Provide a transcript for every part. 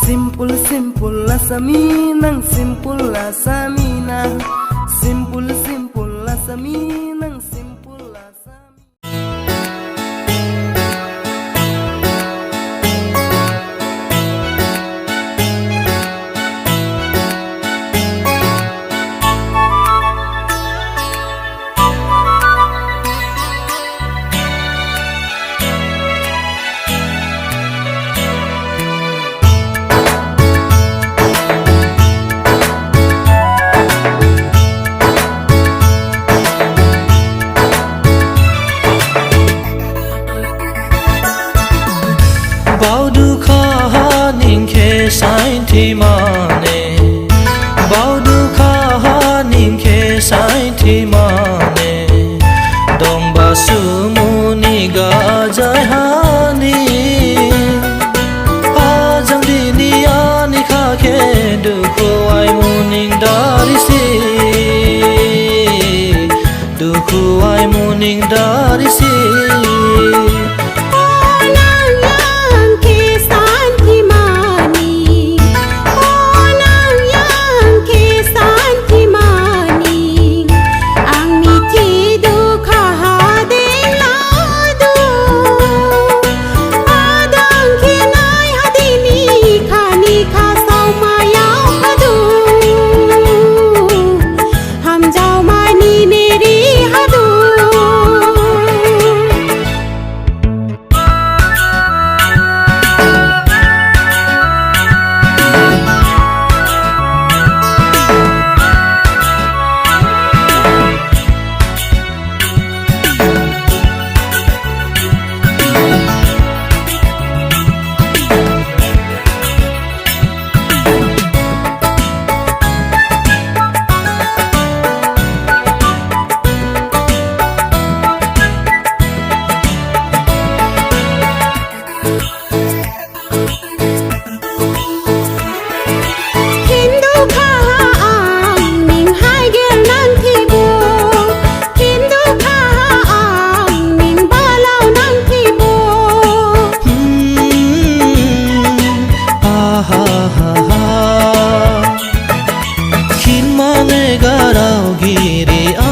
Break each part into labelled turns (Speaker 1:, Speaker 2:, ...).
Speaker 1: Simple simple la sami nang simple la sami na simple simple la sami nang simple la sami.
Speaker 2: Bao du kha ning khe sai thi ma ne bao du kha ning khe sai thi ma ne dong ba su mu ni ga jai ha ni a jang di ni a ni kha khe du ko ai mu ning da ri si du ko ai mu ning da ri si.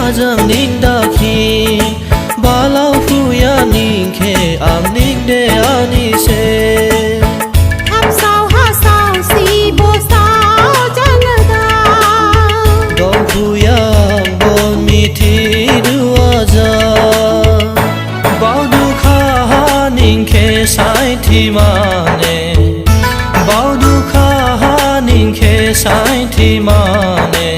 Speaker 2: Ajang ning da khi balau phu ya ning khe am ning de ani se
Speaker 3: hap sao ha sao si bo sao jang da
Speaker 2: dong phu ya bon mi thi du aja bao du kha ning khe sai thi ma ne bao du kha ning khe sai thi ma ne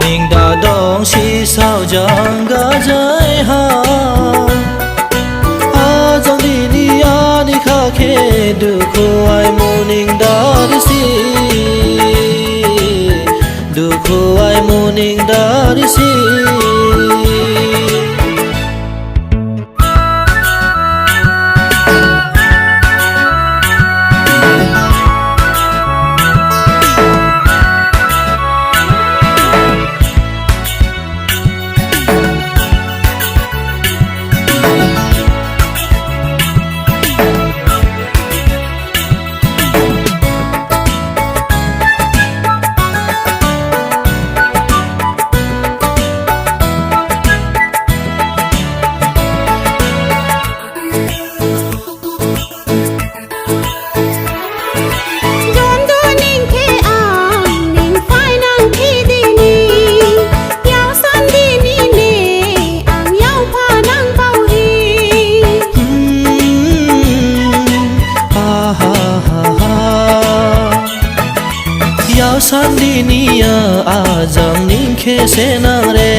Speaker 2: ning da dong si sao jang ga jai ha a jang di ni a ni kha khe du ko ai mu ning da ri si du ko ai mu ning da ri si. San đi nia a jang ning khe se na re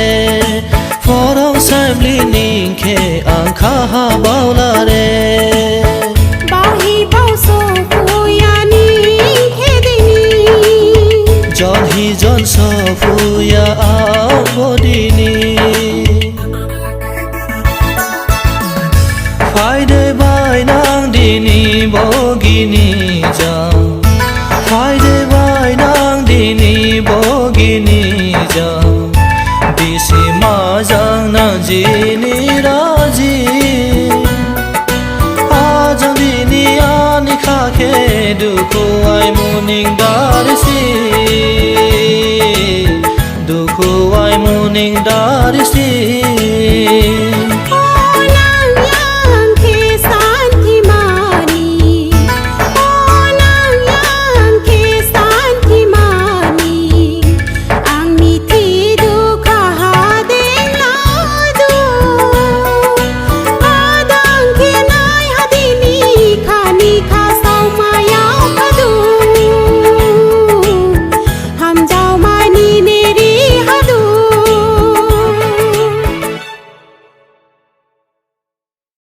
Speaker 2: forong sai li ning khe ang kha ha bao la re
Speaker 3: bao hi bao so fu ya ning khe de ni
Speaker 2: John hi John so fu ya a bo di ni phai de bai nang di ni bo gi ni jang phai de bai nang di ni bo gi ni jang di si ma jang na ji ni ra ji a jang di ni a duku ai muning dari